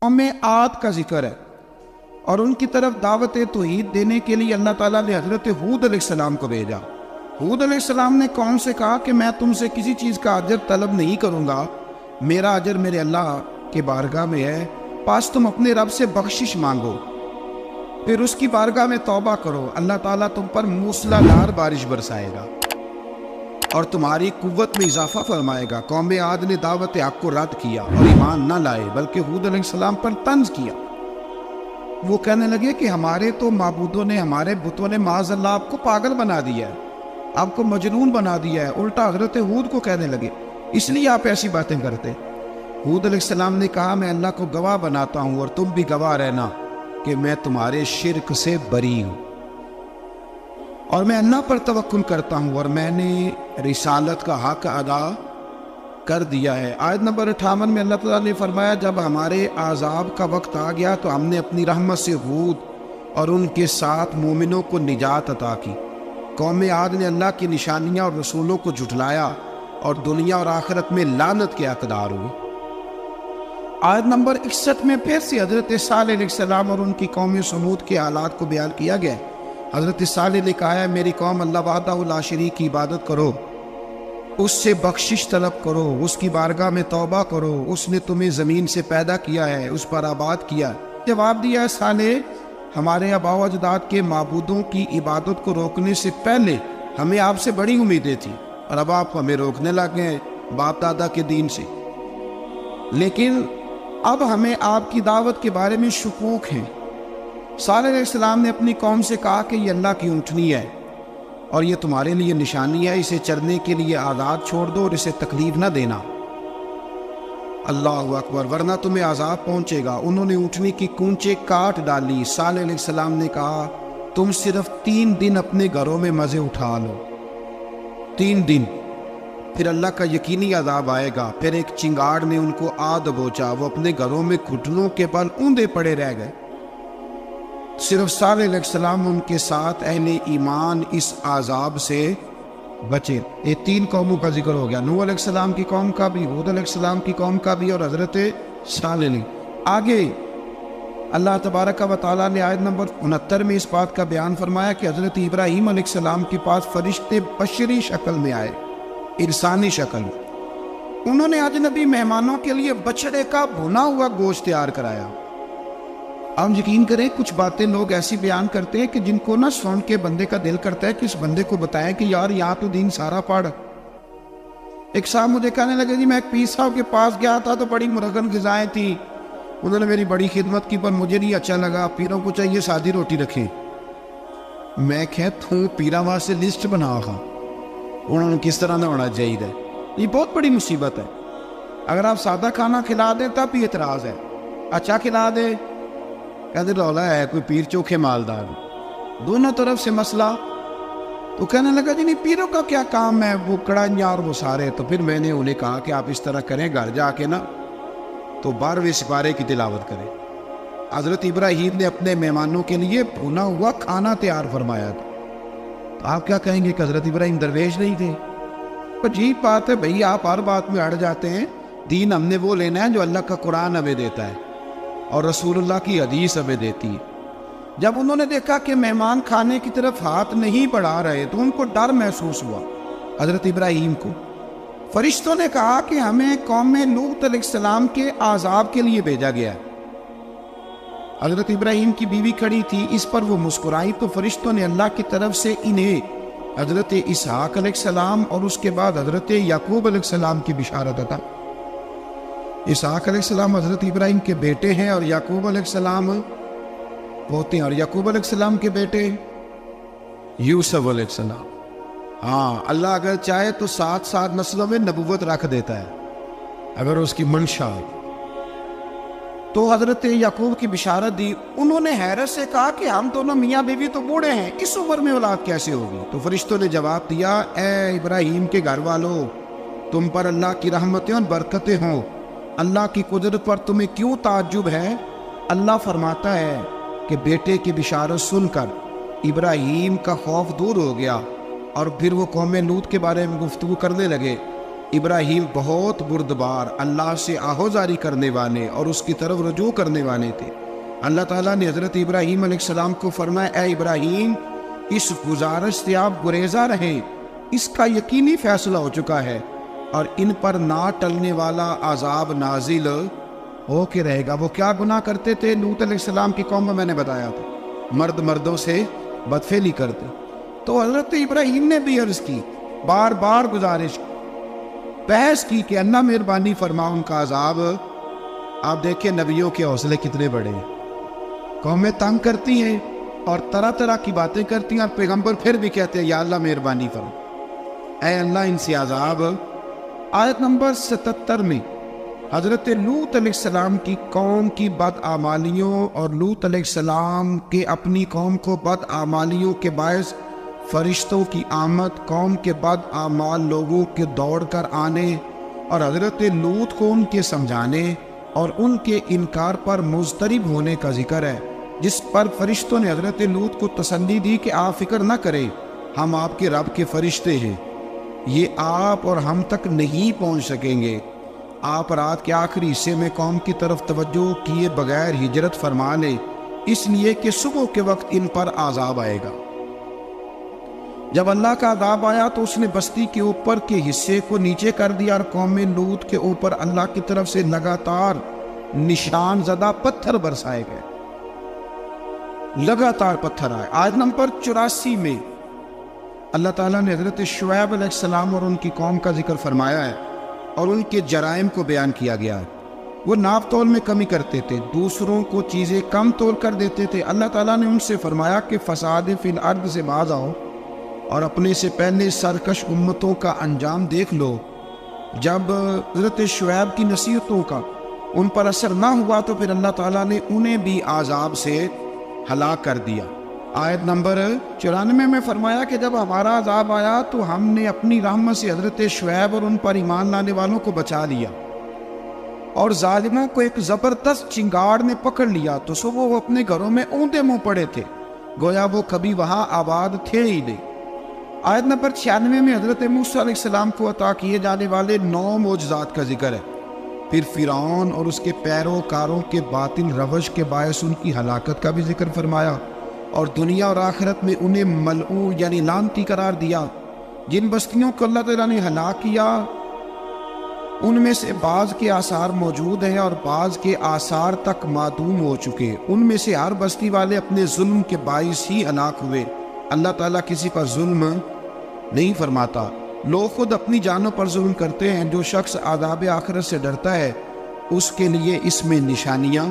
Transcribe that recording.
قوم عاد کا ذکر ہے اور ان کی طرف دعوت توحید دینے کے لیے اللہ تعالیٰ نے حضرت ہود علیہ السلام کو بھیجا۔ ہود علیہ السلام نے قوم سے کہا کہ میں تم سے کسی چیز کا اجر طلب نہیں کروں گا، میرا اجر میرے اللہ کے بارگاہ میں ہے، پاس تم اپنے رب سے بخشش مانگو، پھر اس کی بارگاہ میں توبہ کرو، اللہ تعالیٰ تم پر موسلادھار بارش برسائے گا اور تمہاری قوت میں اضافہ فرمائے گا۔ قوم عاد نے دعوت حق کو رد کیا اور ایمان نہ لائے، بلکہ ہود علیہ السلام پر طنز کیا۔ وہ کہنے لگے کہ ہمارے تو معبودوں نے، ہمارے بتوں نے معاذ اللہ آپ کو پاگل بنا دیا ہے، آپ کو مجنون بنا دیا ہے۔ الٹا حضرت ہود کو کہنے لگے اس لیے آپ ایسی باتیں کرتے۔ ہود علیہ السلام نے کہا میں اللہ کو گواہ بناتا ہوں اور تم بھی گواہ رہنا کہ میں تمہارے شرک سے بری ہوں اور میں اللہ پر توکل کرتا ہوں اور میں نے رسالت کا حق ادا کر دیا ہے۔ آیت نمبر 58 میں اللہ تعالیٰ نے فرمایا جب ہمارے عذاب کا وقت آ گیا تو ہم نے اپنی رحمت سے ہود اور ان کے ساتھ مومنوں کو نجات عطا کی۔ قوم عاد نے اللہ کی نشانیاں اور رسولوں کو جھٹلایا اور دنیا اور آخرت میں لعنت کے حقدار ہوئے۔ آیت نمبر 61 میں پھر سے حضرت صالح علیہ السلام اور ان کی قوم سمود کے حالات کو بیان کیا گیا ہے۔ حضرت صالح نے کہا ہے میری قوم اللہ وحدہ لا شریک کی عبادت کرو، اس سے بخشش طلب کرو، اس کی بارگاہ میں توبہ کرو، اس نے تمہیں زمین سے پیدا کیا ہے، اس پر آباد کیا ہے۔ جواب دیا ہے صالح ہمارے آباء و اجداد کے معبودوں کی عبادت کو روکنے سے پہلے ہمیں آپ سے بڑی امیدیں تھیں اور اب آپ ہمیں روکنے لگ گئے باپ دادا کے دین سے، لیکن اب ہمیں آپ کی دعوت کے بارے میں شکوک ہیں۔ صالح علیہ السلام نے اپنی قوم سے کہا کہ یہ اللہ کی اونٹنی ہے اور یہ تمہارے لیے نشانی ہے، اسے چرنے کے لیے آزاد چھوڑ دو اور اسے تکلیف نہ دینا، اللہ اکبر، ورنہ تمہیں عذاب پہنچے گا۔ انہوں نے اونٹنی کی کونچیں کاٹ ڈالی۔ صالح علیہ السلام نے کہا تم صرف 3 دن اپنے گھروں میں مزے اٹھا لو، 3 دن، پھر اللہ کا یقینی عذاب آئے گا۔ پھر ایک چنگاڑ نے ان کو آ دبوچا، وہ اپنے گھروں میں گھٹنوں کے بل اوندے پڑے رہ گئے۔ صرف صالح علیہ السلام ان کے ساتھ اہل ایمان اس عذاب سے بچے۔ یہ 3 قوموں کا ذکر ہو گیا، نوح علیہ السلام کی قوم کا بھی، ہود علیہ السلام کی قوم کا بھی اور حضرت صالح علیہ۔ آگے اللہ تبارک و تعالیٰ نے آیت نمبر 69 میں اس بات کا بیان فرمایا کہ حضرت ابراہیم علیہ السلام کے پاس فرشتے بشری شکل میں آئے، انسانی شکل میں۔ انہوں نے اجنبی مہمانوں کے لیے بچڑے کا بھنا ہوا گوشت تیار کرایا۔ آپ یقین کریں کچھ باتیں لوگ ایسی بیان کرتے ہیں کہ جن کو نہ سن کے بندے کا دل کرتا ہے کہ اس بندے کو بتائیں کہ یار یہاں تو دین سارا پڑھ۔ ایک صاحب مجھے کہنے لگے جی میں ایک پیر صاحب کے پاس گیا تھا تو بڑی مرغن غذائیں تھیں، انہوں نے میری بڑی خدمت کی پر مجھے نہیں اچھا لگا، پیروں کو چاہیے سادی روٹی رکھیں۔ میں کہتا ہوں پیرا واسطے لسٹ بنا ہوا انہوں نے کس طرح نہ ہونا چاہیے، یہ بہت بڑی مصیبت ہے۔ اگر آپ سادہ کھانا کھلا دیں تب بھی اعتراض ہے، اچھا کھلا دیں کہتے رولا ہے کوئی پیر چوکھے مالدار، دونوں طرف سے مسئلہ۔ تو کہنے لگا جی نہیں پیروں کا کیا کام ہے، وہ کڑائیاں اور وہ سارے۔ تو پھر میں نے انہیں کہا کہ آپ اس طرح کریں، گھر جا کے نا تو 12ویں سپارے کی تلاوت کریں۔ حضرت ابراہیم نے اپنے مہمانوں کے لیے بھونا ہوا کھانا تیار فرمایا تھا۔ تو آپ کیا کہیں گے کہ حضرت ابراہیم درویش نہیں تھے؟ عجیب بات ہے بھئی، آپ ہر بات میں اڑ جاتے ہیں۔ دین ہم نے وہ لینا ہے جو اللہ کا قرآن ہمیں دیتا ہے اور رسول اللہ کی حدیث ہمیں دیتی ہے۔ جب انہوں نے دیکھا کہ مہمان کھانے کی طرف ہاتھ نہیں بڑھا رہے تو ان کو ڈر محسوس ہوا۔ حضرت ابراہیم کو فرشتوں نے کہا کہ ہمیں قوم لوط علیہ السلام کے عذاب کے لیے بھیجا گیا ہے۔ حضرت ابراہیم کی بیوی کھڑی تھی، اس پر وہ مسکرائی تو فرشتوں نے اللہ کی طرف سے انہیں حضرت اسحاق علیہ السلام اور اس کے بعد حضرت یعقوب علیہ السلام کی بشارت عطا۔ اسحاق علیہ السلام حضرت ابراہیم کے بیٹے ہیں اور یعقوب علیہ السلام پوتے ہیں، اور یعقوب علیہ السلام کے بیٹے یوسف علیہ السلام۔ ہاں اللہ اگر چاہے تو 7 نسلوں میں نبوت رکھ دیتا ہے اگر اس کی منشا ہے۔ تو حضرت یعقوب کی بشارت دی۔ انہوں نے حیرت سے کہا کہ ہم دونوں میاں بیوی تو بوڑھے ہیں، اس عمر میں اولاد کیسے ہوگی؟ تو فرشتوں نے جواب دیا اے ابراہیم کے گھر والوں، تم پر اللہ کی رحمتیں اور برکتیں ہوں، اللہ کی قدرت پر تمہیں کیوں تعجب ہے؟ اللہ فرماتا ہے کہ بیٹے کی بشارت سن کر ابراہیم کا خوف دور ہو گیا اور پھر وہ قوم لوط کے بارے میں گفتگو کرنے لگے۔ ابراہیم بہت بردبار، اللہ سے آہوزاری کرنے والے اور اس کی طرف رجوع کرنے والے تھے۔ اللہ تعالیٰ نے حضرت ابراہیم علیہ السلام کو فرمایا، اے ابراہیم، اس گزارش سے آپ گریزاں رہیں، اس کا یقینی فیصلہ ہو چکا ہے اور ان پر نہ ٹلنے والا عذاب نازل ہو کے رہے گا۔ وہ کیا گناہ کرتے تھے؟ لوط علیہ السلام کی قوم میں نے بتایا تھا، مرد مردوں سے بدفعلی کرتے۔ تو حضرت ابراہیم نے بھی عرض کی، بار بار گزارش بحث کی کہ اللہ مہربانی فرما ان کا عذاب۔ آپ دیکھیں نبیوں کے حوصلے کتنے بڑے ہیں، قومیں تنگ کرتی ہیں اور طرح طرح کی باتیں کرتی ہیں، اور پیغمبر پھر بھی کہتے ہیں یا اللہ مہربانی فرما، اے اللہ ان سے عذاب۔ آیت نمبر 77 میں حضرت لوط علیہ السلام کی قوم کی بدعمالیوں اور لوط علیہ السلام کے اپنی قوم کو بدعمالیوں کے باعث فرشتوں کی آمد، قوم کے بدعمال لوگوں کے دوڑ کر آنے اور حضرت لوط کو ان کے سمجھانے اور ان کے انکار پر مضطرب ہونے کا ذکر ہے، جس پر فرشتوں نے حضرت لوط کو تسلی دی کہ آپ فکر نہ کریں، ہم آپ کے رب کے فرشتے ہیں، یہ آپ اور ہم تک نہیں پہنچ سکیں گے۔ آپ رات کے آخری حصے میں قوم کی طرف توجہ کیے بغیر ہجرت فرما لیں، اس لیے کہ صبح کے وقت ان پر عذاب آئے گا۔ جب اللہ کا عذاب آیا تو اس نے بستی کے اوپر کے حصے کو نیچے کر دیا اور قوم لوط کے اوپر اللہ کی طرف سے لگاتار نشان زدہ پتھر برسائے گئے، لگاتار پتھر آئے۔ آیت نمبر 84 میں اللہ تعالیٰ نے حضرت شعیب علیہ السلام اور ان کی قوم کا ذکر فرمایا ہے اور ان کے جرائم کو بیان کیا گیا ہے۔ وہ ناپ تول میں کمی کرتے تھے، دوسروں کو چیزیں کم تول کر دیتے تھے۔ اللہ تعالیٰ نے ان سے فرمایا کہ فساد فی الارض سے باز آؤ اور اپنے سے پہلے سرکش امتوں کا انجام دیکھ لو۔ جب حضرت شعیب کی نصیحتوں کا ان پر اثر نہ ہوا تو پھر اللہ تعالیٰ نے انہیں بھی عذاب سے ہلاک کر دیا۔ آیت نمبر 94 میں فرمایا کہ جب ہمارا عذاب آیا تو ہم نے اپنی رحمت سے حضرت شعیب اور ان پر ایمان لانے والوں کو بچا لیا، اور ظالموں کو ایک زبردست چنگاڑ نے پکڑ لیا تو صبح وہ اپنے گھروں میں اوندے منہ پڑے تھے، گویا وہ کبھی وہاں آباد تھے ہی نہیں۔ آیت نمبر 96 میں حضرت موسیٰ علیہ السلام کو عطا کیے جانے والے 9 معجزات کا ذکر ہے۔ پھر فرعون اور اس کے پیروکاروں کے باطل روش کے باعث ان کی ہلاکت کا بھی ذکر فرمایا، اور دنیا اور آخرت میں انہیں ملعون یعنی لعنتی قرار دیا۔ جن بستیوں کو اللہ تعالیٰ نے ہلاک کیا ان میں سے بعض کے آثار موجود ہیں اور بعض کے آثار تک معدوم ہو چکے، ان میں سے ہر بستی والے اپنے ظلم کے باعث ہی ہلاک ہوئے۔ اللہ تعالیٰ کسی پر ظلم نہیں فرماتا، لوگ خود اپنی جانوں پر ظلم کرتے ہیں۔ جو شخص عذاب آخرت سے ڈرتا ہے اس کے لیے اس میں نشانیاں